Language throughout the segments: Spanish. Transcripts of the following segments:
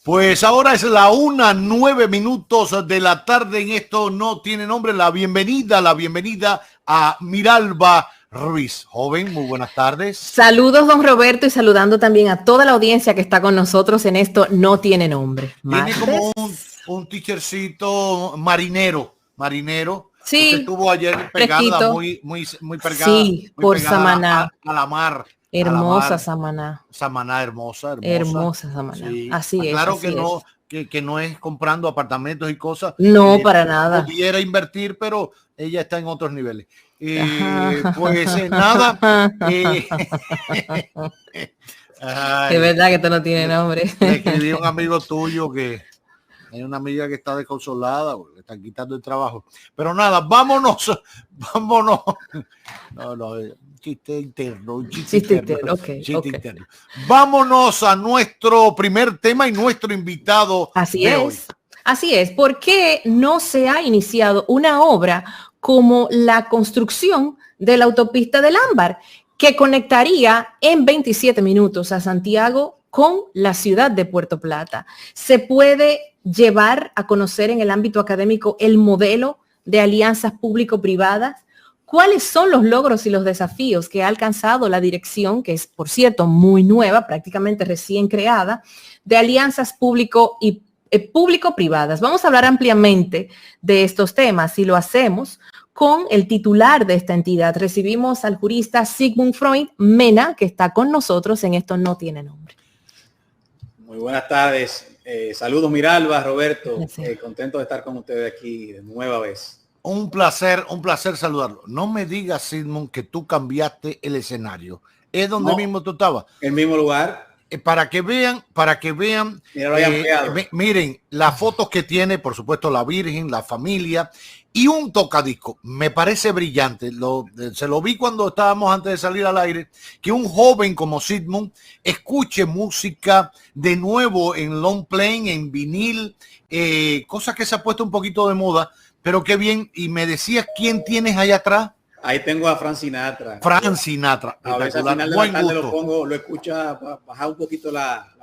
Pues ahora es la 1:09 de la tarde. En Esto No Tiene Nombre. La bienvenida a Miralba Ruiz. Joven, muy buenas tardes. Saludos, don Roberto, y saludando también a toda la audiencia que está con nosotros en Esto No Tiene Nombre. Tiene como un teachercito marinero. Sí, usted estuvo ayer pegada, muy pegada. Sí, muy por pegada Samaná. a la mar. Hermosa Samaná. Samaná, hermosa. Hermosa Samaná. Sí. Así es. Claro así que no es comprando apartamentos y cosas. No, para nada. Pudiera invertir, pero ella está en otros niveles. Pues nada. Es verdad que esto no tiene nombre. Le escribí a un amigo tuyo que hay una amiga que está desconsolada, le están quitando el trabajo. Pero nada, vámonos. No, chiste interno. Vámonos a nuestro primer tema y nuestro invitado. Así es. ¿Por qué no se ha iniciado una obra como la construcción de la autopista del Ámbar, que conectaría en 27 minutos a Santiago con la ciudad de Puerto Plata? Se puede llevar a conocer en el ámbito académico el modelo de alianzas público-privadas. ¿Cuáles son los logros y los desafíos que ha alcanzado la dirección, que es, por cierto, muy nueva, prácticamente recién creada, de alianzas público-privadas? Vamos a hablar ampliamente de estos temas y lo hacemos con el titular de esta entidad. Recibimos al jurista Sigmund Freud Mena, que está con nosotros en Esto No Tiene Nombre. Muy buenas tardes. Saludos, Miralba, Roberto. Contento de estar con ustedes aquí de nueva vez. Un placer saludarlo. No me digas, Sigmund, que tú cambiaste el escenario. ¿Es donde mismo tú estabas? El mismo lugar. Para que vean, miren las fotos que tiene, por supuesto, la Virgen, la familia y un tocadisco. Me parece brillante. Se lo vi cuando estábamos antes de salir al aire, que un joven como Sigmund escuche música de nuevo en long play, en vinil, cosa que se ha puesto un poquito de moda, pero qué bien. Y me decías, ¿quién tienes allá atrás? Ahí tengo a Frank Sinatra. A veces al final de la tarde lo escucha, bajar un poquito la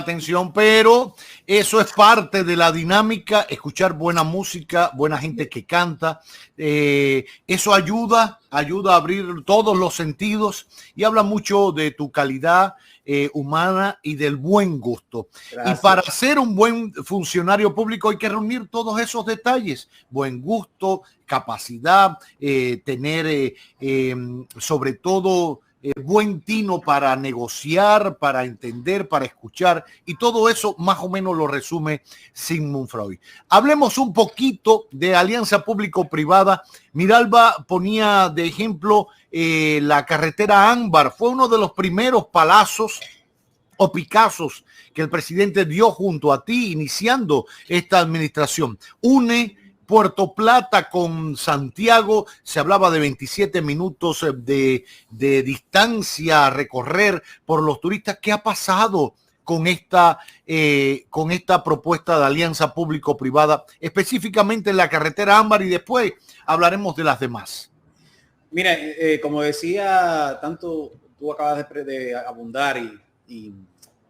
tensión, pero eso es parte de la dinámica, escuchar buena música, buena gente que canta, eso ayuda a abrir todos los sentidos y habla mucho de tu calidad humana y del buen gusto. Gracias. Y para ser un buen funcionario público hay que reunir todos esos detalles: buen gusto, capacidad, tener sobre todo buen tino para negociar, para entender, para escuchar, y todo eso más o menos lo resume Sigmund Freud. Hablemos un poquito de alianza público-privada. Miralba ponía de ejemplo la carretera Ámbar. Fue uno de los primeros palazos o picazos que el presidente dio junto a ti iniciando esta administración. Une Puerto Plata con Santiago, se hablaba de 27 minutos de distancia a recorrer por los turistas. ¿Qué ha pasado con esta propuesta de alianza público-privada, específicamente en la carretera Ámbar, y después hablaremos de las demás? Mira, como decía, tanto tú acabas de abundar y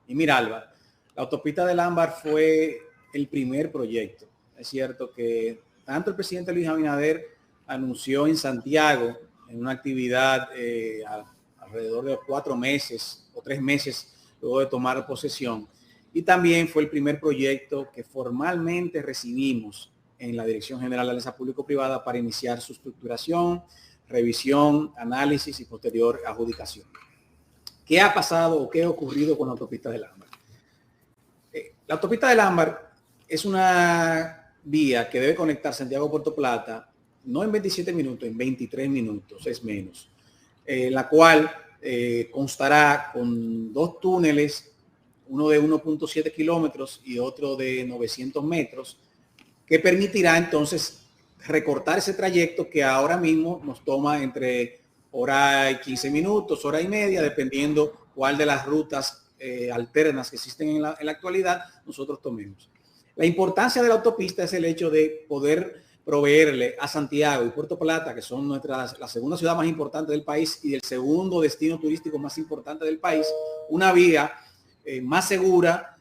Miralba, la autopista del Ámbar fue el primer proyecto. Es cierto que tanto el presidente Luis Abinader anunció en Santiago, en una actividad alrededor de 4 meses o 3 meses luego de tomar posesión, y también fue el primer proyecto que formalmente recibimos en la Dirección General de Alianza Público-Privada para iniciar su estructuración, revisión, análisis y posterior adjudicación. ¿Qué ha pasado o qué ha ocurrido con la autopista del Ámbar? La autopista del Ámbar es una vía que debe conectar Santiago a Puerto Plata, no en 27 minutos, en 23 minutos, es menos, la cual constará con 2 túneles, uno de 1.7 kilómetros y otro de 900 metros, que permitirá entonces recortar ese trayecto que ahora mismo nos toma entre hora y 15 minutos, hora y media, dependiendo cuál de las rutas alternas que existen en la actualidad nosotros tomemos. La importancia de la autopista es el hecho de poder proveerle a Santiago y Puerto Plata, que son la segunda ciudad más importante del país y el segundo destino turístico más importante del país, una vía más segura,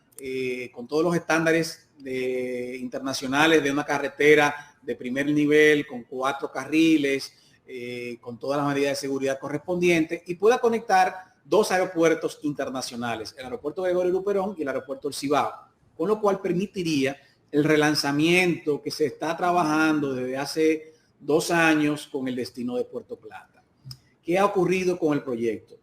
con todos los estándares internacionales de una carretera de primer nivel, con 4 carriles, con todas las medidas de seguridad correspondientes, y pueda conectar 2 aeropuertos internacionales, el aeropuerto Gregorio Luperón y el aeropuerto El Cibao, con lo cual permitiría el relanzamiento que se está trabajando desde hace 2 años con el destino de Puerto Plata. ¿Qué ha ocurrido con el proyecto?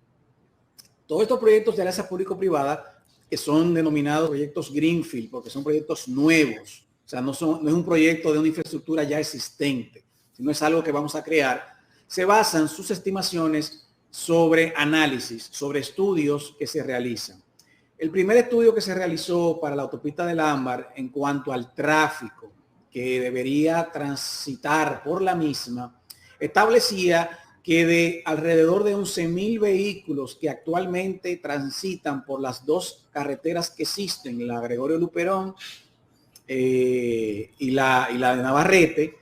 Todos estos proyectos de alianza público-privada, que son denominados proyectos Greenfield, porque son proyectos nuevos, o sea, no es un proyecto de una infraestructura ya existente, sino es algo que vamos a crear, se basan sus estimaciones sobre análisis, sobre estudios que se realizan. El primer estudio que se realizó para la autopista del Ámbar en cuanto al tráfico que debería transitar por la misma, establecía que de alrededor de 11.000 vehículos que actualmente transitan por las 2 carreteras que existen, la Gregorio Luperón y la de Navarrete,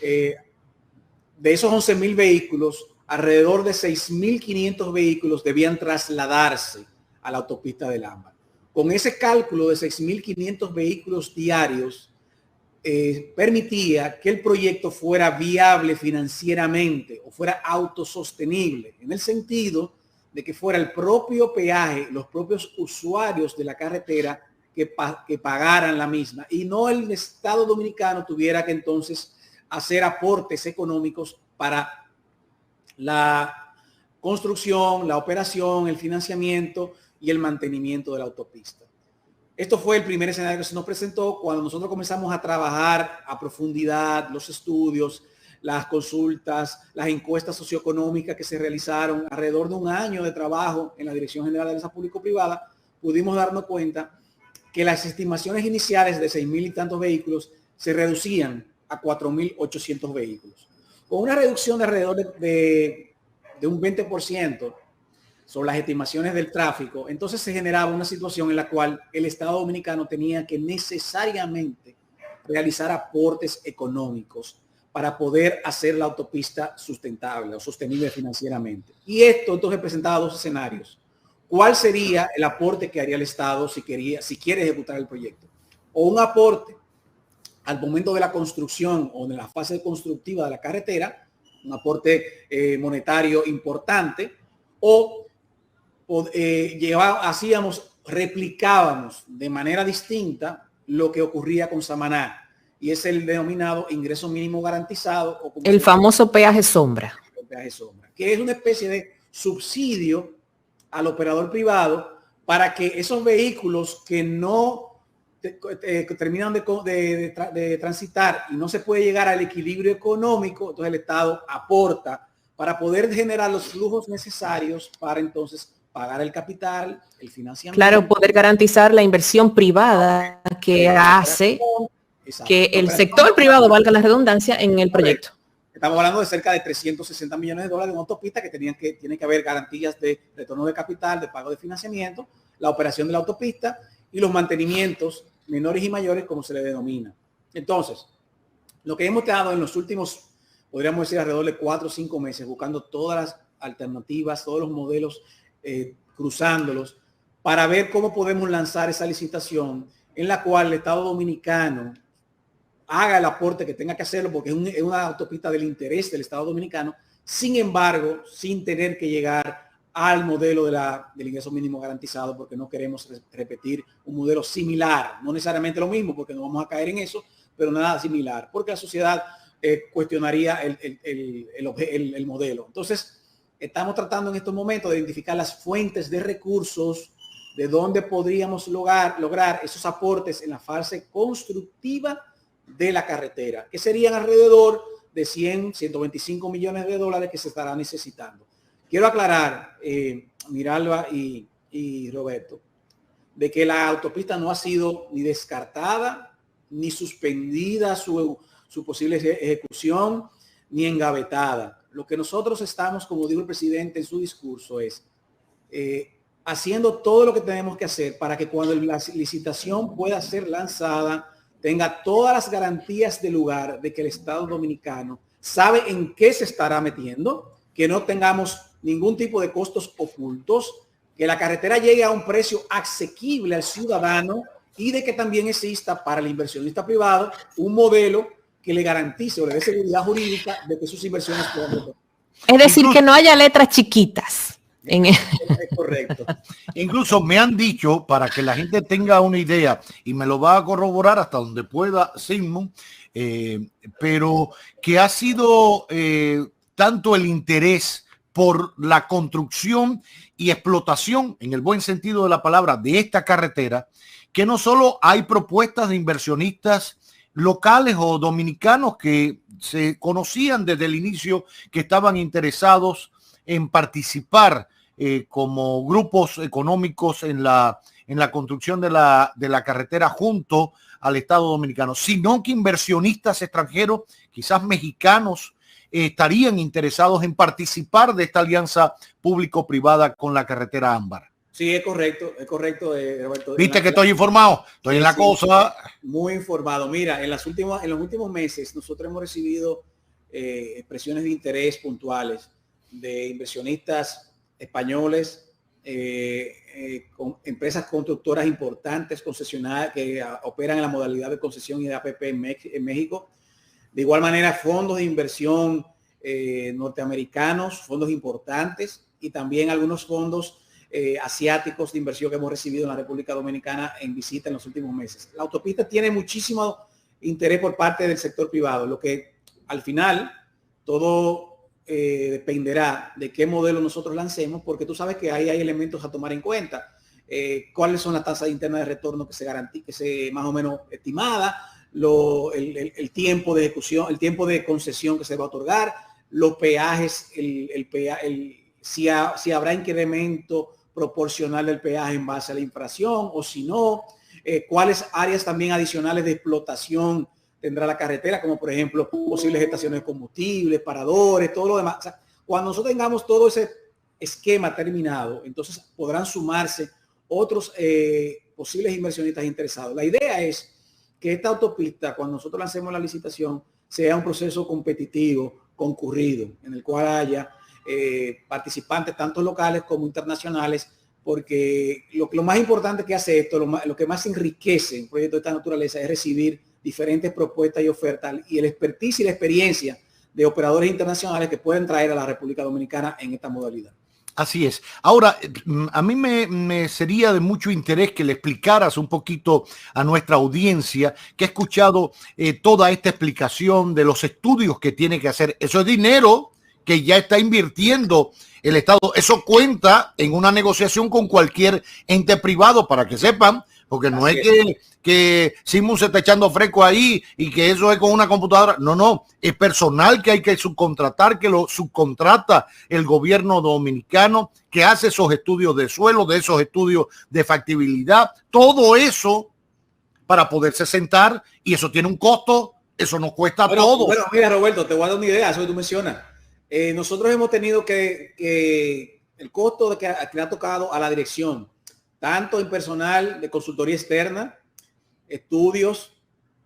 de esos 11.000 vehículos, alrededor de 6.500 vehículos debían trasladarse a la autopista del Ámbar. Con ese cálculo de 6.500 vehículos diarios, permitía que el proyecto fuera viable financieramente o fuera autosostenible, en el sentido de que fuera el propio peaje, los propios usuarios de la carretera que pagaran la misma, y no el Estado dominicano tuviera que entonces hacer aportes económicos para la construcción, la operación, el financiamiento y el mantenimiento de la autopista. Esto fue el primer escenario que se nos presentó cuando nosotros comenzamos a trabajar a profundidad los estudios, las consultas, las encuestas socioeconómicas que se realizaron alrededor de 1 año de trabajo en la Dirección General de Alianza Público-Privada. Pudimos darnos cuenta que las estimaciones iniciales de 6.000 y tantos vehículos se reducían a 4.800 vehículos. Con una reducción de alrededor de un 20%, sobre las estimaciones del tráfico, entonces se generaba una situación en la cual el Estado dominicano tenía que necesariamente realizar aportes económicos para poder hacer la autopista sustentable o sostenible financieramente. Y esto entonces presentaba 2 escenarios. ¿Cuál sería el aporte que haría el Estado si quiere ejecutar el proyecto? O un aporte al momento de la construcción o de la fase constructiva de la carretera, un aporte monetario importante, o replicábamos de manera distinta lo que ocurría con Samaná, y es el denominado ingreso mínimo garantizado, o como el famoso peaje sombra. El peaje sombra, que es una especie de subsidio al operador privado para que esos vehículos que no terminan de transitar y no se puede llegar al equilibrio económico, entonces el Estado aporta para poder generar los flujos necesarios para entonces pagar el capital, el financiamiento. Claro, poder garantizar la inversión privada que hace que el sector privado, valga la redundancia, en el proyecto. Estamos hablando de cerca de 360 millones de dólares de una autopista que tiene que haber garantías de retorno de capital, de pago de financiamiento, la operación de la autopista y los mantenimientos menores y mayores, como se le denomina. Entonces, lo que hemos estado en los últimos, podríamos decir, alrededor de 4 o 5 meses, buscando todas las alternativas, todos los modelos, cruzándolos, para ver cómo podemos lanzar esa licitación en la cual el Estado dominicano haga el aporte que tenga que hacerlo, porque es una autopista del interés del Estado dominicano, sin embargo, sin tener que llegar al modelo del ingreso mínimo garantizado, porque no queremos repetir un modelo similar, no necesariamente lo mismo, porque no vamos a caer en eso, pero nada similar, porque la sociedad cuestionaría el modelo. Entonces, estamos tratando en estos momentos de identificar las fuentes de recursos, de dónde podríamos lograr esos aportes en la fase constructiva de la carretera, que serían alrededor de 125 millones de dólares que se estará necesitando. Quiero aclarar, Miralba y Roberto, de que la autopista no ha sido ni descartada, ni suspendida su posible ejecución, ni engavetada. Lo que nosotros estamos, como dijo el presidente en su discurso, es haciendo todo lo que tenemos que hacer para que cuando la licitación pueda ser lanzada, tenga todas las garantías del lugar de que el Estado dominicano sabe en qué se estará metiendo, que no tengamos ningún tipo de costos ocultos, que la carretera llegue a un precio asequible al ciudadano y de que también exista para el inversionista privado un modelo que le garantice o le dé seguridad jurídica de que sus inversiones puedan retornar. Es decir, que no haya letras chiquitas. Es correcto. Incluso me han dicho, para que la gente tenga una idea, y me lo va a corroborar hasta donde pueda Sigmund, pero que ha sido tanto el interés por la construcción y explotación, en el buen sentido de la palabra, de esta carretera, que no solo hay propuestas de inversionistas locales o dominicanos que se conocían desde el inicio, que estaban interesados en participar como grupos económicos en la construcción de la carretera junto al Estado Dominicano, sino que inversionistas extranjeros, quizás mexicanos, estarían interesados en participar de esta alianza público-privada con la carretera Ámbar. Sí, es correcto, Roberto. Viste que estoy informado, estoy en la cosa. Muy informado. Mira, en los últimos meses nosotros hemos recibido expresiones de interés puntuales de inversionistas españoles, con empresas constructoras importantes, concesionarias que operan en la modalidad de concesión y de APP en México. De igual manera, fondos de inversión norteamericanos, fondos importantes, y también algunos fondos asiáticos de inversión que hemos recibido en la República Dominicana en visita en los últimos meses. La autopista tiene muchísimo interés por parte del sector privado, lo que al final todo dependerá de qué modelo nosotros lancemos, porque tú sabes que ahí hay elementos a tomar en cuenta. Cuáles son las tasas internas de retorno que se garantiza, que se más o menos estimada, el tiempo de ejecución, el tiempo de concesión que se va a otorgar, los peajes, si habrá incremento proporcional del peaje en base a la inflación o si no, cuáles áreas también adicionales de explotación tendrá la carretera, como por ejemplo posibles estaciones de combustible, paradores, todo lo demás. O sea, cuando nosotros tengamos todo ese esquema terminado, entonces podrán sumarse otros posibles inversionistas interesados. La idea es que esta autopista, cuando nosotros lancemos la licitación, sea un proceso competitivo, concurrido, en el cual haya participantes tanto locales como internacionales, porque lo más importante que hace esto, lo que más enriquece un proyecto de esta naturaleza es recibir diferentes propuestas y ofertas y el expertise y la experiencia de operadores internacionales que pueden traer a la República Dominicana en esta modalidad. Así es. Ahora, a mí me sería de mucho interés que le explicaras un poquito a nuestra audiencia que ha escuchado toda esta explicación de los estudios que tiene que hacer. Eso es dinero que ya está invirtiendo el Estado. Eso cuenta en una negociación con cualquier ente privado, para que sepan, porque no es que Simón se está echando fresco ahí y que eso es con una computadora. No, es personal que hay que subcontratar, que lo subcontrata el gobierno dominicano, que hace esos estudios de suelo, de esos estudios de factibilidad, todo eso para poderse sentar, y eso tiene un costo, eso nos cuesta todo. Bueno, mira, Roberto, te voy a dar una idea, eso que tú mencionas. Nosotros hemos tenido que el costo de que le ha tocado a la dirección, tanto en personal de consultoría externa, estudios,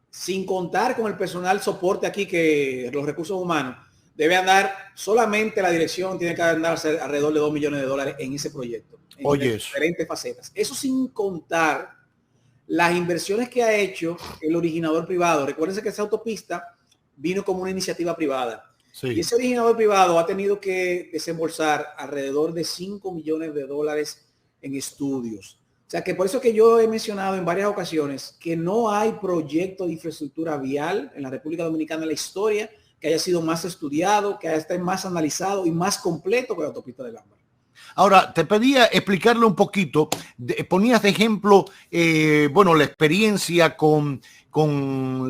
sin contar con el personal soporte aquí, que los recursos humanos, debe andar, solamente la dirección tiene que andar alrededor de $2 millones en ese proyecto. En diferentes facetas. Eso sin contar las inversiones que ha hecho el originador privado. Recuérdense que esa autopista vino como una iniciativa privada. Sí. Y ese originador privado ha tenido que desembolsar alrededor de $5 millones en estudios. O sea que por eso que yo he mencionado en varias ocasiones que no hay proyecto de infraestructura vial en la República Dominicana en la historia que haya sido más estudiado, que haya estado más analizado y más completo que la autopista del Ámbar. Ahora, te pedía explicarle un poquito, ponías de ejemplo, la experiencia con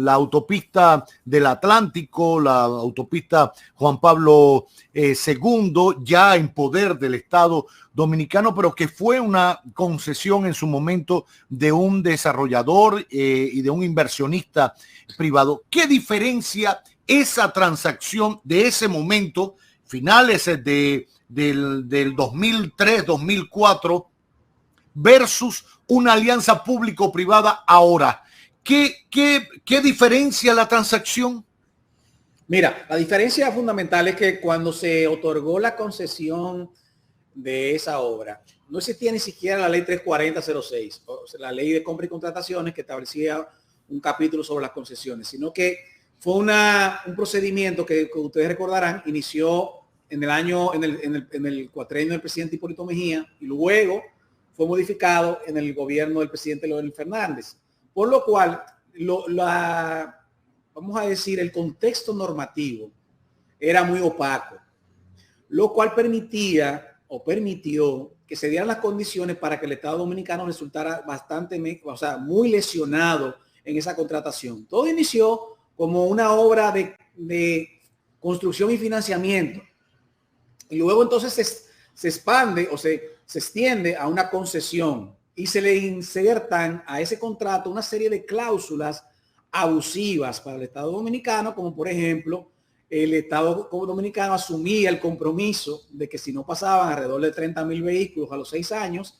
la autopista del Atlántico, la autopista Juan Pablo II, ya en poder del Estado Dominicano, pero que fue una concesión en su momento de un desarrollador y de un inversionista privado. ¿Qué diferencia esa transacción de ese momento, finales del 2003-2004, versus una alianza público-privada ahora? ¿Qué diferencia la transacción? Mira, la diferencia fundamental es que cuando se otorgó la concesión de esa obra, no existía ni siquiera la ley 34006, o sea, la ley de compra y contrataciones que establecía un capítulo sobre las concesiones, sino que fue un procedimiento que ustedes recordarán, inició en el cuatrienio del presidente Hipólito Mejía y luego fue modificado en el gobierno del presidente Leonel Fernández, por lo cual vamos a decir, el contexto normativo era muy opaco, lo cual permitió que se dieran las condiciones para que el Estado Dominicano resultara muy lesionado en esa contratación. Todo inició como una obra de construcción y financiamiento. Y luego entonces se expande o se extiende a una concesión y se le insertan a ese contrato una serie de cláusulas abusivas para el Estado Dominicano, como por ejemplo, el Estado Dominicano asumía el compromiso de que si no pasaban alrededor de 30,000 vehículos a los 6 años,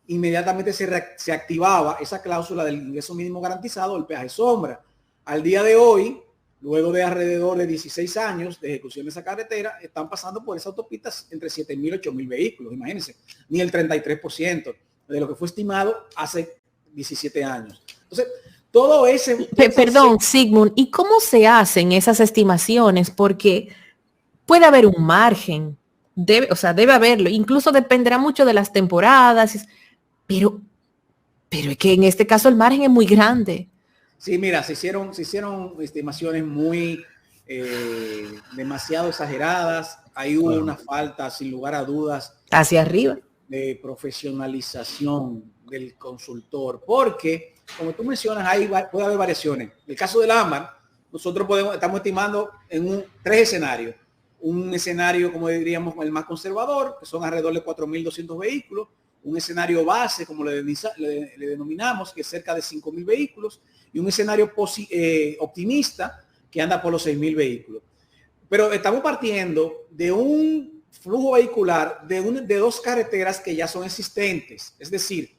inmediatamente se activaba esa cláusula del ingreso mínimo garantizado, el peaje sombra. Al día de hoy, luego de alrededor de 16 años de ejecución de esa carretera, están pasando por esas autopistas entre 7,000 y 8,000 vehículos, imagínense, ni el 33% de lo que fue estimado hace 17 años. Entonces, todo ese... Perdón, Sigmund, ¿y cómo se hacen esas estimaciones? Porque puede haber un margen, debe haberlo, incluso dependerá mucho de las temporadas, pero es que en este caso el margen es muy grande. Sí, mira, se hicieron estimaciones muy demasiado exageradas. Ahí hubo una falta, sin lugar a dudas, hacia arriba, de profesionalización del consultor, porque como tú mencionas, puede haber variaciones. En el caso del ámbar, nosotros estamos estimando en 3 escenarios. Un escenario, como diríamos, el más conservador, que son alrededor de 4,200 vehículos. Un escenario base, como le denominamos, que es cerca de 5,000 vehículos. Y un escenario optimista, que anda por los 6,000 vehículos. Pero estamos partiendo de un flujo vehicular de 2 carreteras que ya son existentes. Es decir,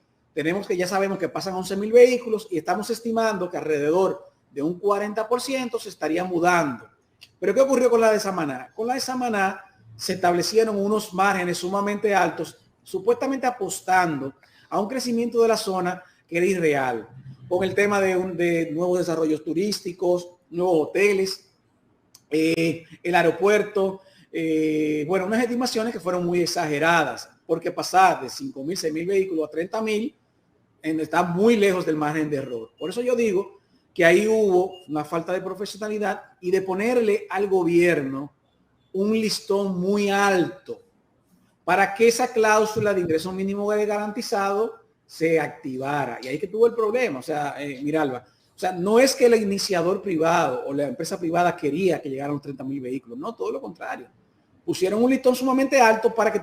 ya sabemos que pasan 11,000 vehículos y estamos estimando que alrededor de un 40% se estaría mudando. Pero ¿qué ocurrió con la de Samaná? Con la de Samaná se establecieron unos márgenes sumamente altos, supuestamente apostando a un crecimiento de la zona que era irreal, con el tema de nuevos desarrollos turísticos, nuevos hoteles, el aeropuerto, unas estimaciones que fueron muy exageradas, porque pasar de 5,000, 6,000 vehículos a 30,000 está muy lejos del margen de error. Por eso yo digo que ahí hubo una falta de profesionalidad y de ponerle al gobierno un listón muy alto para que esa cláusula de ingreso mínimo garantizado se activara. Y ahí que tuvo el problema. O sea, Miralba, no es que el iniciador privado o la empresa privada quería que llegaran los 30,000 vehículos. No, todo lo contrario. Pusieron un listón sumamente alto para que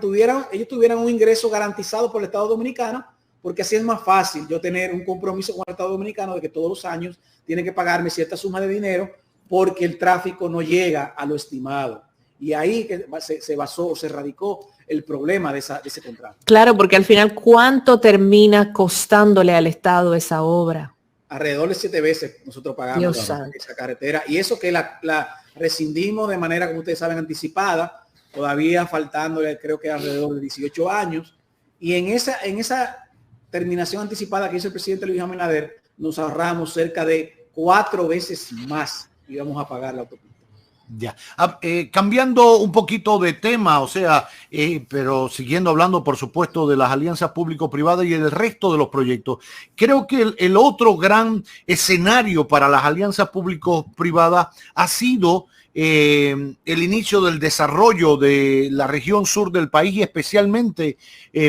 ellos tuvieran un ingreso garantizado por el Estado Dominicano, porque así es más fácil yo tener un compromiso con el Estado Dominicano de que todos los años tiene que pagarme cierta suma de dinero porque el tráfico no llega a lo estimado. Y ahí que se radicó el problema de ese contrato. Claro, porque al final, ¿cuánto termina costándole al Estado esa obra? Alrededor de 7 veces nosotros pagamos esa carretera. Y eso que la rescindimos de manera, como ustedes saben, anticipada, todavía faltándole creo que alrededor de 18 años. Y en esa terminación anticipada que hizo el presidente Luis Abinader, nos ahorramos cerca de 4 veces más y vamos a pagar la autopista. Ya. Cambiando un poquito de tema, pero siguiendo hablando, por supuesto, de las alianzas público-privadas y del resto de los proyectos, creo que el otro gran escenario para las alianzas público-privadas ha sido el inicio del desarrollo de la región sur del país y especialmente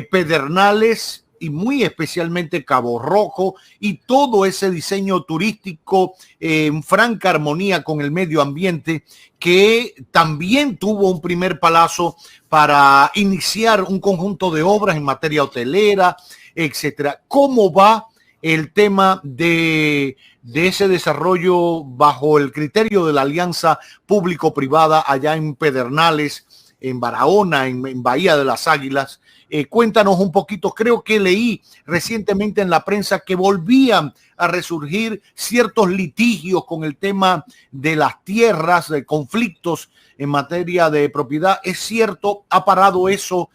Pedernales y muy especialmente Cabo Rojo y todo ese diseño turístico en franca armonía con el medio ambiente, que también tuvo un primer palazo para iniciar un conjunto de obras en materia hotelera, etcétera. ¿Cómo va el tema de ese desarrollo bajo el criterio de la alianza público-privada allá en Pedernales, en Barahona, en Bahía de las Águilas. Cuéntanos un poquito, creo que leí recientemente en la prensa que volvían a resurgir ciertos litigios con el tema de las tierras, de conflictos en materia de propiedad. ¿Es cierto? ¿Ha parado eso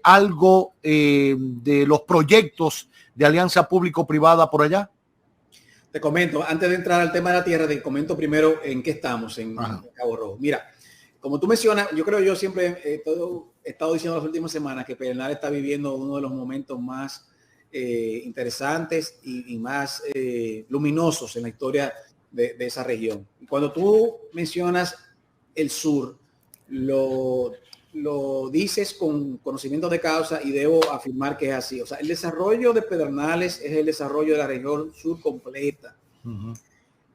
algo de los proyectos de alianza público-privada por allá? Te comento, antes de entrar al tema de la tierra, te comento primero en qué estamos en Cabo Rojo. Mira, como tú mencionas, yo siempre he estado diciendo las últimas semanas que Pedernales está viviendo uno de los momentos más interesantes y más luminosos en la historia de esa región. Y cuando tú mencionas el sur, lo dices con conocimiento de causa y debo afirmar que es así. O sea, el desarrollo de Pedernales es el desarrollo de la región sur completa.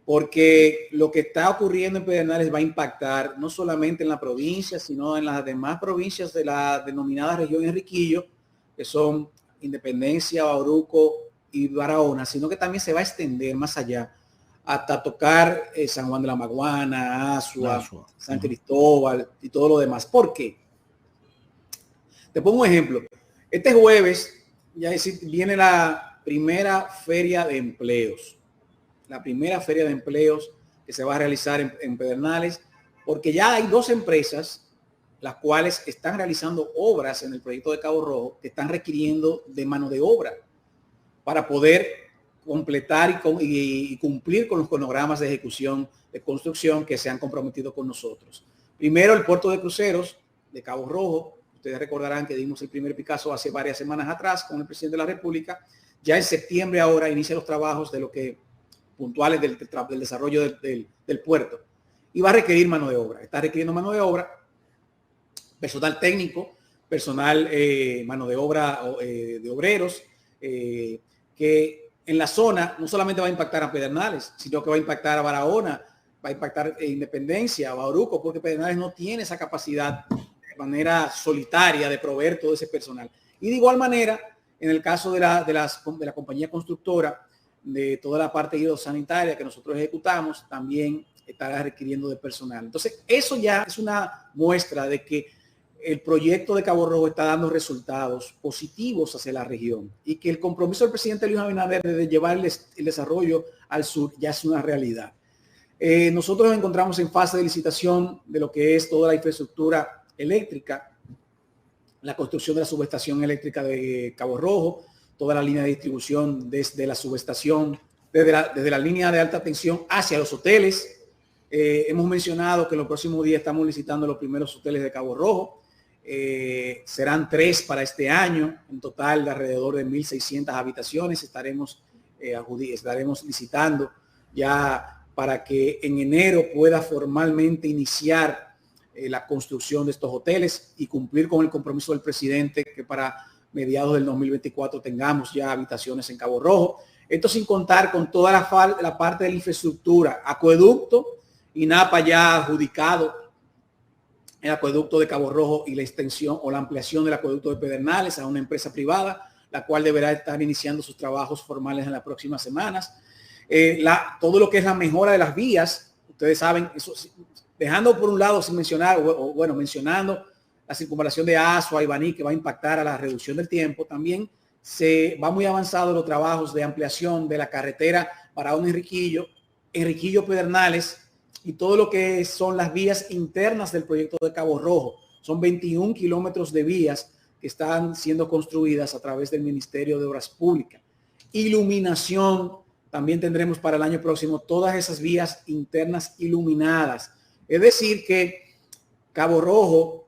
Porque lo que está ocurriendo en Pedernales va a impactar no solamente en la provincia, sino en las demás provincias de la denominada región Enriquillo, que son Independencia, Bauruco y Barahona, sino que también se va a extender más allá hasta tocar San Juan de la Maguana, Asua, San Cristóbal y todo lo demás. ¿Por qué? Te pongo un ejemplo. Este jueves ya viene la primera feria de empleos. La primera feria de empleos que se va a realizar en Pedernales, porque ya hay 2 empresas las cuales están realizando obras en el proyecto de Cabo Rojo que están requiriendo de mano de obra para poder completar y cumplir con los cronogramas de ejecución de construcción que se han comprometido con nosotros. Primero, el puerto de cruceros de Cabo Rojo. Ustedes recordarán que dimos el primer Picasso hace varias semanas atrás con el presidente de la República. Ya en septiembre ahora inicia los trabajos de lo que puntuales del desarrollo del puerto. Y va a requerir mano de obra. Está requiriendo mano de obra, personal técnico, personal, mano de obra de obreros, que en la zona no solamente va a impactar a Pedernales, sino que va a impactar a Barahona, va a impactar Independencia, a Bauruco, porque Pedernales no tiene esa capacidad de manera solitaria de proveer todo ese personal. Y de igual manera, en el caso de la compañía constructora, de toda la parte hidrosanitaria que nosotros ejecutamos, también estará requiriendo de personal. Entonces, eso ya es una muestra de que el proyecto de Cabo Rojo está dando resultados positivos hacia la región y que el compromiso del presidente Luis Abinader de llevar el desarrollo al sur ya es una realidad. Nosotros nos encontramos en fase de licitación de lo que es toda la infraestructura eléctrica, la construcción de la subestación eléctrica de Cabo Rojo, toda la línea de distribución desde la subestación, desde la línea de alta tensión hacia los hoteles. Hemos mencionado que en los próximos días estamos licitando los primeros hoteles de Cabo Rojo. Serán 3 para este año, en total de alrededor de 1.600 habitaciones. Estaremos licitando ya para que en enero pueda formalmente iniciar la construcción de estos hoteles y cumplir con el compromiso del presidente que para mediados del 2024 tengamos ya habitaciones en Cabo Rojo. Esto sin contar con toda la parte de la infraestructura, acueducto, INAPA ya adjudicado el acueducto de Cabo Rojo y la extensión o la ampliación del acueducto de Pedernales a una empresa privada, la cual deberá estar iniciando sus trabajos formales en las próximas semanas. Todo lo que es la mejora de las vías, ustedes saben, eso, dejando por un lado sin mencionar, mencionando la circunvalación de Asua y Baní, que va a impactar a la reducción del tiempo, también se va muy avanzado los trabajos de ampliación de la carretera para un Enriquillo Pedernales y todo lo que son las vías internas del proyecto de Cabo Rojo. Son 21 kilómetros de vías que están siendo construidas a través del Ministerio de Obras Públicas. Iluminación, también tendremos para el año próximo todas esas vías internas iluminadas. Es decir que Cabo Rojo,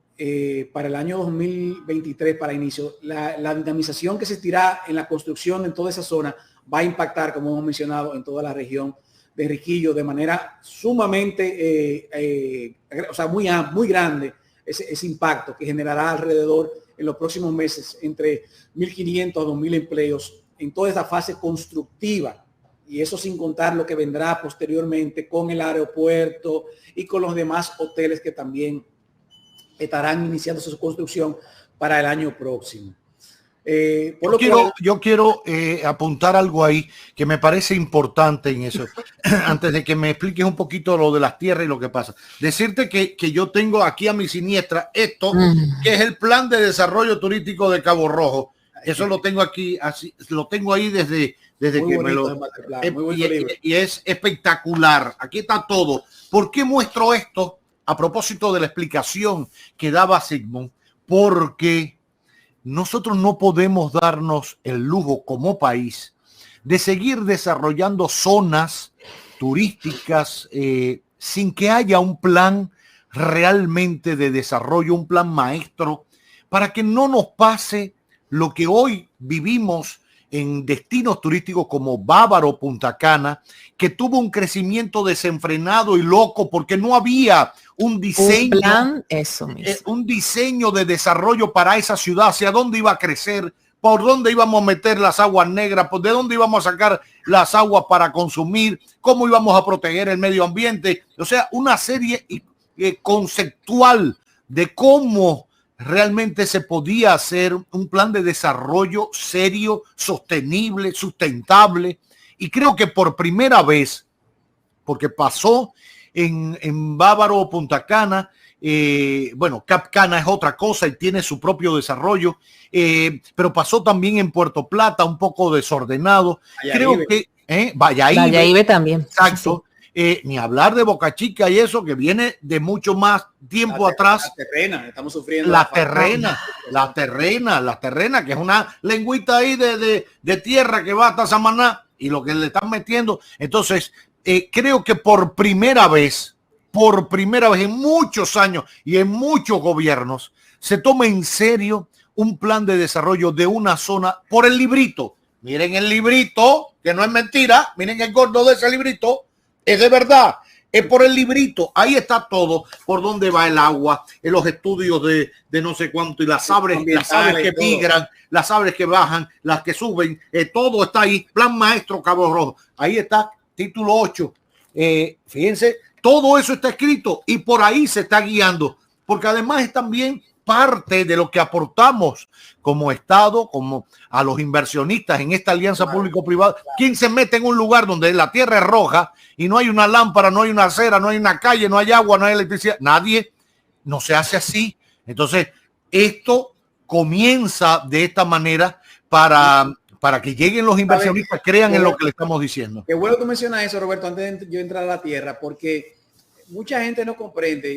para el año 2023, para inicio, la dinamización que se estirá en la construcción en toda esa zona va a impactar, como hemos mencionado, en toda la región de Enriquillo de manera sumamente, muy grande, ese impacto que generará alrededor en los próximos meses entre 1.500 a 2.000 empleos en toda esta fase constructiva. Y eso sin contar lo que vendrá posteriormente con el aeropuerto y con los demás hoteles que también estarán iniciando su construcción para el año próximo. Yo quiero apuntar algo ahí que me parece importante en eso, antes de que me expliques un poquito lo de las tierras y lo que pasa. Decirte que yo tengo aquí a mi siniestra esto, que es el plan de desarrollo turístico de Cabo Rojo. Eso lo tengo aquí, así, lo tengo ahí desde que me lo... Y es espectacular. Aquí está todo. ¿Por qué muestro esto? A propósito de la explicación que daba Sigmund, porque nosotros no podemos darnos el lujo como país de seguir desarrollando zonas turísticas sin que haya un plan realmente de desarrollo, un plan maestro, para que no nos pase lo que hoy vivimos en destinos turísticos como Bávaro, Punta Cana, que tuvo un crecimiento desenfrenado y loco porque no había un diseño, un diseño de desarrollo para esa ciudad, hacia dónde iba a crecer, por dónde íbamos a meter las aguas negras, de dónde íbamos a sacar las aguas para consumir, cómo íbamos a proteger el medio ambiente. O sea, una serie conceptual de cómo realmente se podía hacer un plan de desarrollo serio, sostenible, sustentable. Y creo que por primera vez, porque pasó en Bávaro, Punta Cana, bueno, Cap Cana es otra cosa y tiene su propio desarrollo, pero pasó también en Puerto Plata, un poco desordenado. Creo que Valladolid también. Exacto. Sí. Ni hablar de Boca Chica y eso que viene de mucho más tiempo atrás. La terrena, estamos sufriendo. La terrena, que es una lengüita ahí de tierra que va hasta Samaná y lo que le están metiendo. Entonces, creo que por primera vez en muchos años y en muchos gobiernos, se toma en serio un plan de desarrollo de una zona por el librito. Miren el librito, que no es mentira, miren el gordo de ese librito. Es de verdad, es por el librito, ahí está todo, por dónde va el agua, en los estudios de no sé cuánto, y las aves que migran, las aves que bajan, las que suben, todo está ahí, plan maestro Cabo Rojo, ahí está, título 8, fíjense, todo eso está escrito y por ahí se está guiando, porque además es también parte de lo que aportamos como Estado, como a los inversionistas en esta alianza público-privada. ¿Quién se mete en un lugar donde la tierra es roja y no hay una lámpara, no hay una acera, no hay una calle, no hay agua, no hay electricidad? Nadie. No se hace así. Entonces, esto comienza de esta manera para que lleguen los inversionistas, crean en lo que le estamos diciendo. Qué bueno que mencionas eso, Roberto, antes de yo entrar a la tierra, porque mucha gente no comprende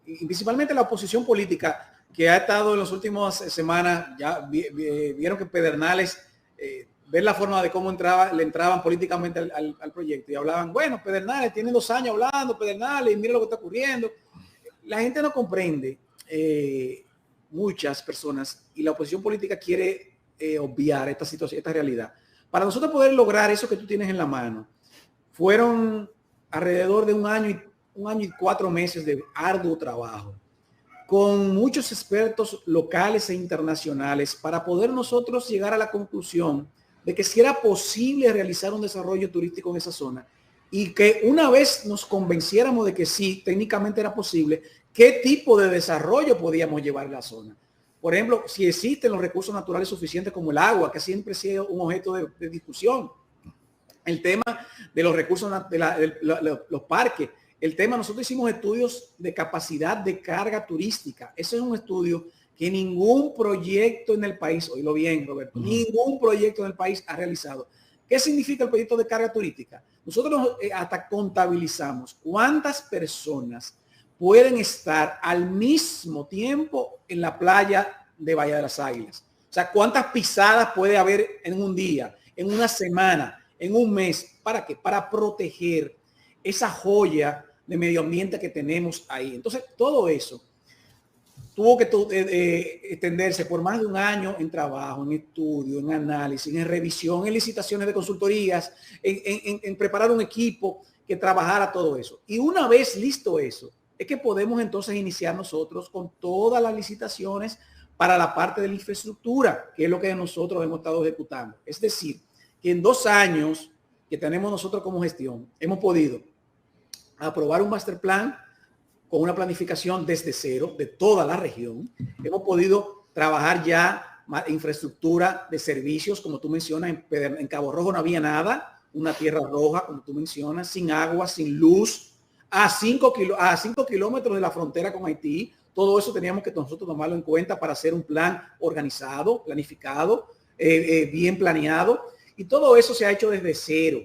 y principalmente la oposición política que ha estado en las últimas semanas, ya vieron que Pedernales, ver la forma de cómo le entraban políticamente al proyecto y hablaban, bueno, Pedernales tiene 2 años hablando, Pedernales, y mira lo que está ocurriendo. La gente no comprende, muchas personas, y la oposición política quiere obviar esta situación, esta realidad. Para nosotros poder lograr eso que tú tienes en la mano, fueron alrededor de un año y 4 meses de arduo trabajo con muchos expertos locales e internacionales para poder nosotros llegar a la conclusión de que si era posible realizar un desarrollo turístico en esa zona y que una vez nos convenciéramos de que sí, técnicamente era posible, qué tipo de desarrollo podíamos llevar a la zona. Por ejemplo, si existen los recursos naturales suficientes como el agua, que siempre ha sido un objeto de discusión. El tema de los recursos, los parques. El tema, nosotros hicimos estudios de capacidad de carga turística. Ese es un estudio que ningún proyecto en el país, oílo bien, Roberto, ningún proyecto en el país ha realizado. ¿Qué significa el proyecto de carga turística? Nosotros hasta contabilizamos cuántas personas pueden estar al mismo tiempo en la playa de Bahía de las Águilas. O sea, cuántas pisadas puede haber en un día, en una semana, en un mes. ¿Para qué? Para proteger esa joya de medio ambiente que tenemos ahí. Entonces, todo eso tuvo que extenderse por más de un año en trabajo, en estudio, en análisis, en revisión, en licitaciones de consultorías, en preparar un equipo que trabajara todo eso. Y una vez listo eso, es que podemos entonces iniciar nosotros con todas las licitaciones para la parte de la infraestructura, que es lo que nosotros hemos estado ejecutando. Es decir, que en 2 años que tenemos nosotros como gestión, hemos podido aprobar un master plan con una planificación desde cero de toda la región. Hemos podido trabajar ya infraestructura de servicios, como tú mencionas, en Cabo Rojo no había nada, una tierra roja, como tú mencionas, sin agua, sin luz, a 5 kilómetros de la frontera con Haití. Todo eso teníamos que nosotros tomarlo en cuenta para hacer un plan organizado, planificado, bien planeado. Y todo eso se ha hecho desde cero.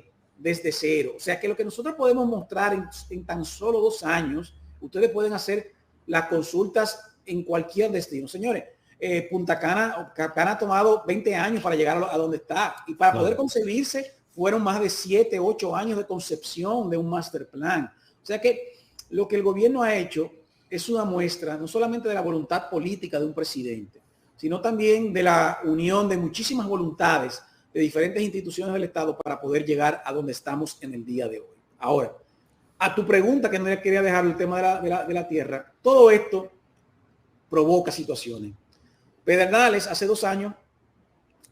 O sea que lo que nosotros podemos mostrar en tan solo 2 años, ustedes pueden hacer las consultas en cualquier destino. Señores, Punta Cana ha tomado 20 años para llegar a donde está. Y para poder concebirse fueron más de 7, 8 años de concepción de un master plan. O sea que lo que el gobierno ha hecho es una muestra no solamente de la voluntad política de un presidente, sino también de la unión de muchísimas voluntades de diferentes instituciones del Estado para poder llegar a donde estamos en el día de hoy. Ahora, a tu pregunta, que no quería dejar el tema de la tierra, todo esto provoca situaciones. Pedernales hace 2 años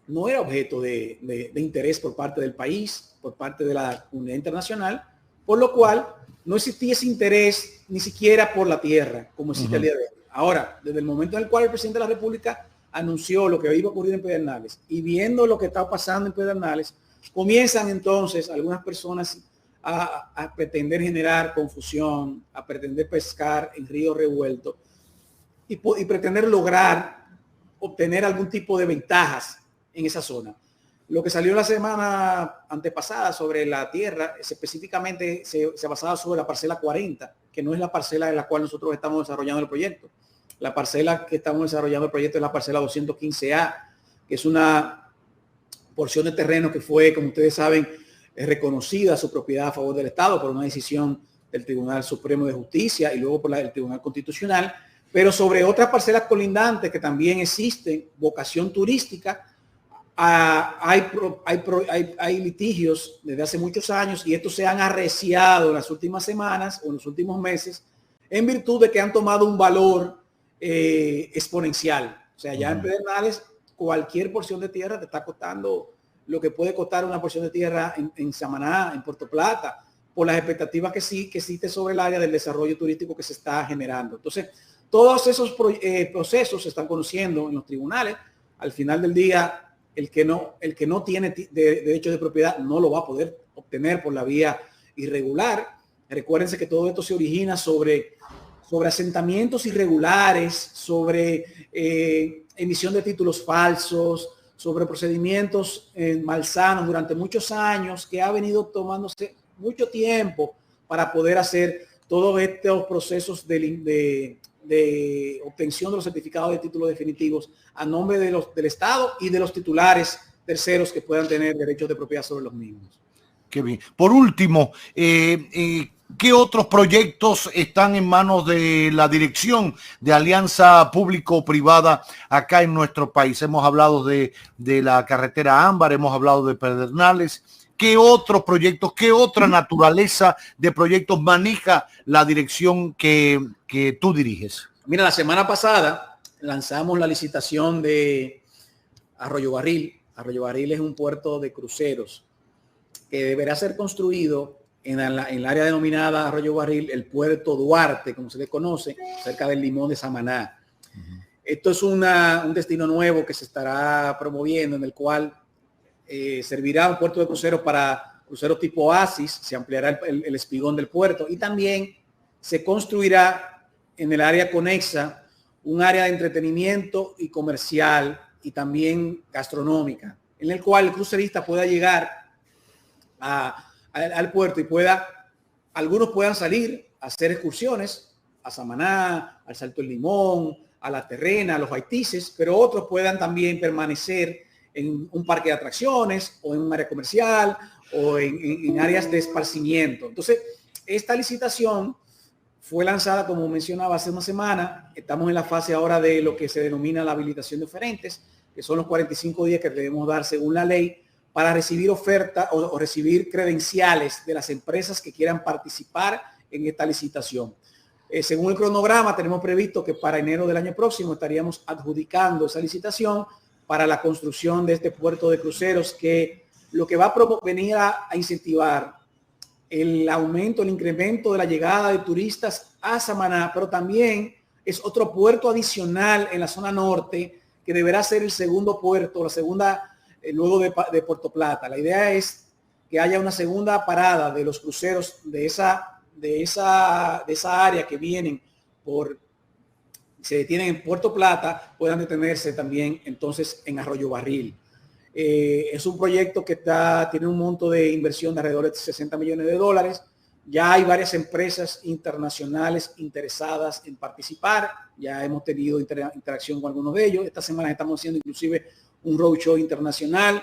no era objeto de interés por parte del país, por parte de la comunidad internacional, por lo cual no existía ese interés ni siquiera por la tierra, como existe el día de hoy. Ahora, desde el momento en el cual el presidente de la República anunció lo que iba a ocurrir en Pedernales y viendo lo que está pasando en Pedernales, comienzan entonces algunas personas a pretender generar confusión, a pretender pescar en río revuelto y pretender obtener algún tipo de ventajas en esa zona. Lo que salió la semana antepasada sobre la tierra, específicamente se basaba sobre la parcela 40, que no es la parcela en la cual nosotros estamos desarrollando el proyecto. La parcela que estamos desarrollando el proyecto es la parcela 215A, que es una porción de terreno que fue, como ustedes saben, reconocida su propiedad a favor del Estado por una decisión del Tribunal Supremo de Justicia y luego por la del Tribunal Constitucional, pero sobre otras parcelas colindantes que también existen, vocación turística, hay litigios desde hace muchos años y estos se han arreciado en las últimas semanas o en los últimos meses en virtud de que han tomado un valor exponencial. O sea, ya en Pedernales cualquier porción de tierra te está costando lo que puede costar una porción de tierra en Samaná, en Puerto Plata, por las expectativas que existe sobre el área del desarrollo turístico que se está generando. Entonces, todos esos procesos se están conociendo en los tribunales. Al final del día, el que no tiene derecho de propiedad no lo va a poder obtener por la vía irregular. Recuérdense que todo esto se origina sobre asentamientos irregulares, sobre emisión de títulos falsos, sobre procedimientos malsanos durante muchos años, que ha venido tomándose mucho tiempo para poder hacer todos estos procesos de obtención de los certificados de títulos definitivos a nombre del Estado y de los titulares terceros que puedan tener derechos de propiedad sobre los mismos. Qué bien. Por último, ¿qué otros proyectos están en manos de la dirección de alianza público-privada acá en nuestro país? Hemos hablado de la carretera Ámbar, hemos hablado de Pedernales. ¿Qué otros proyectos, qué otra naturaleza de proyectos maneja la dirección que tú diriges? Mira, la semana pasada lanzamos la licitación de Arroyo Barril. Arroyo Barril es un puerto de cruceros que deberá ser construido en el área denominada Arroyo Barril, el puerto Duarte, como se le conoce, cerca del Limón de Samaná. Esto es un destino nuevo que se estará promoviendo, en el cual servirá un puerto de cruceros para cruceros tipo Oasis, se ampliará el espigón del puerto y también se construirá en el área conexa un área de entretenimiento y comercial y también gastronómica, en el cual el crucerista pueda llegar al puerto y algunos puedan salir a hacer excursiones a Samaná, al Salto del Limón, a La Terrena, a los Haitises, pero otros puedan también permanecer en un parque de atracciones o en un área comercial o en áreas de esparcimiento. Entonces, esta licitación fue lanzada, como mencionaba, hace una semana. Estamos en la fase ahora de lo que se denomina la habilitación de oferentes, que son los 45 días que debemos dar según la ley para recibir oferta o recibir credenciales de las empresas que quieran participar en esta licitación. Según el cronograma, tenemos previsto que para enero del año próximo estaríamos adjudicando esa licitación para la construcción de este puerto de cruceros, que lo que va a venir a incentivar el aumento, el incremento de la llegada de turistas a Samaná, pero también es otro puerto adicional en la zona norte que deberá ser el segundo puerto, la segunda, luego de Puerto Plata. La idea es que haya una segunda parada de los cruceros de esa área que vienen se detienen en Puerto Plata, puedan detenerse también entonces en Arroyo Barril. Es un proyecto que tiene un monto de inversión de alrededor de $60 millones. Ya hay varias empresas internacionales interesadas en participar. Ya hemos tenido interacción con algunos de ellos. Esta semana estamos haciendo inclusive un roadshow internacional,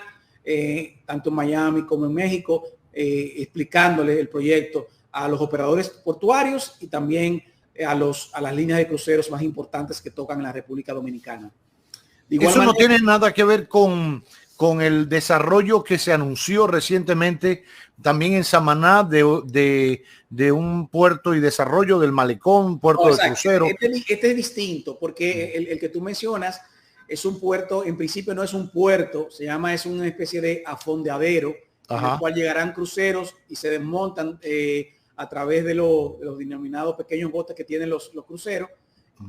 tanto en Miami como en México, explicándole el proyecto a los operadores portuarios y también a las líneas de cruceros más importantes que tocan en la República Dominicana. Eso no tiene nada que ver con el desarrollo que se anunció recientemente también en Samaná de un puerto y desarrollo del malecón, puerto de crucero. Este es distinto porque el que tú mencionas es un puerto, en principio no es un puerto, es una especie de afondeadero, en el cual llegarán cruceros y se desmontan a través de los denominados pequeños botes que tienen los cruceros,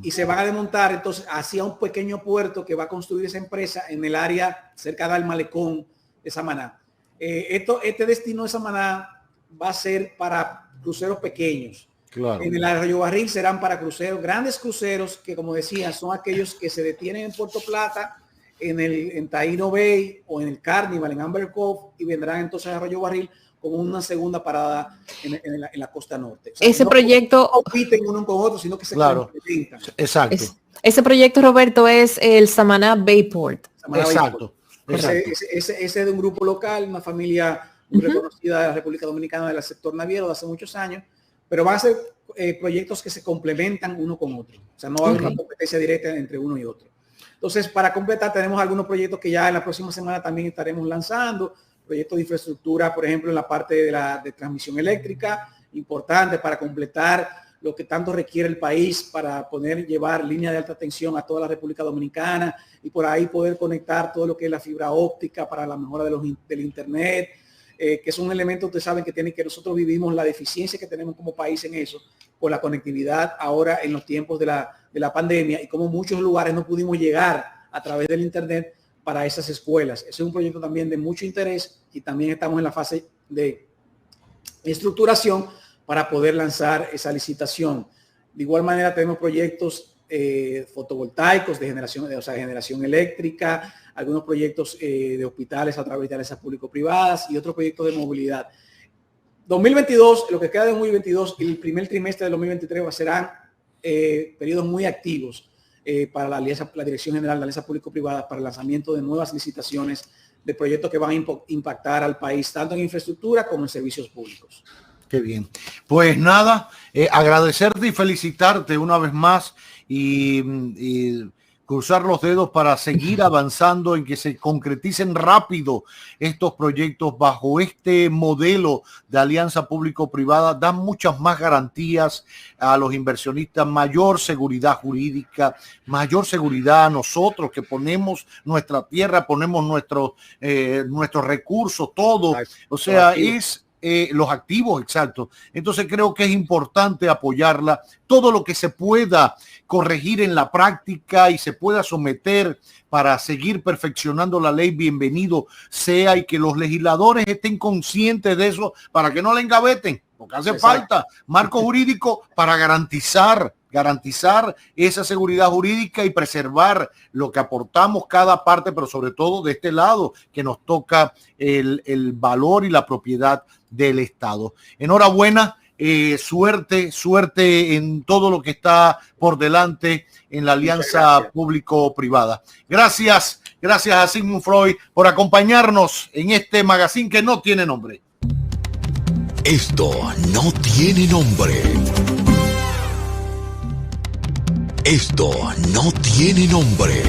y se van a desmontar entonces hacia un pequeño puerto que va a construir esa empresa en el área cerca del malecón de Samaná. Este destino de Samaná va a ser para cruceros pequeños. Claro. En el Arroyo Barril serán para cruceros, grandes cruceros que, como decía, son aquellos que se detienen en Puerto Plata, en Taino Bay o en el Carnival, en Amber Cove, y vendrán entonces a Arroyo Barril como una segunda parada en la costa norte. O sea, ese proyecto no compiten uno con otro, sino que se complementan. Exacto. Ese proyecto, Roberto, es el Samaná Bayport. Exacto. Ese es de un grupo local, una familia muy reconocida de la República Dominicana del sector naviero de hace muchos años, pero van a ser proyectos que se complementan uno con otro. O sea, no va a haber una competencia directa entre uno y otro. Entonces, para completar, tenemos algunos proyectos que ya en la próxima semana también estaremos lanzando. Proyectos de infraestructura, por ejemplo, en la parte de transmisión eléctrica, importante para completar lo que tanto requiere el país para poder llevar línea de alta tensión a toda la República Dominicana y por ahí poder conectar todo lo que es la fibra óptica para la mejora del internet, que es un elemento, ustedes saben que nosotros vivimos la deficiencia que tenemos como país en eso, con la conectividad ahora en los tiempos de la pandemia y como muchos lugares no pudimos llegar a través del internet para esas escuelas. Ese es un proyecto también de mucho interés y también estamos en la fase de estructuración para poder lanzar esa licitación. De igual manera tenemos proyectos fotovoltaicos de generación eléctrica, algunos proyectos de hospitales a través de alianzas público-privadas y otros proyectos de movilidad. 2022, lo que queda de 2022 y el primer trimestre de 2023 serán periodos muy activos para la Dirección General de Alianzas Público-Privadas para el lanzamiento de nuevas licitaciones de proyectos que van a impactar al país, tanto en infraestructura como en servicios públicos. Qué bien. Pues nada, agradecerte y felicitarte una vez más y cruzar los dedos para seguir avanzando en que se concreticen rápido estos proyectos bajo este modelo de alianza público-privada. Dan muchas más garantías a los inversionistas, mayor seguridad jurídica, mayor seguridad a nosotros que ponemos nuestra tierra, ponemos nuestros recursos, todo. O sea, los activos, exacto. Entonces creo que es importante apoyarla. Todo lo que se pueda corregir en la práctica y se pueda someter para seguir perfeccionando la ley, bienvenido sea, y que los legisladores estén conscientes de eso para que no la engaveten, porque hace falta marco jurídico para garantizar esa seguridad jurídica y preservar lo que aportamos cada parte, pero sobre todo de este lado que nos toca el valor y la propiedad del Estado. Enhorabuena, suerte en todo lo que está por delante en la alianza público-privada. Gracias a Sigmund Freud por acompañarnos en este magazine que no tiene nombre. Esto no tiene nombre. Esto no tiene nombre.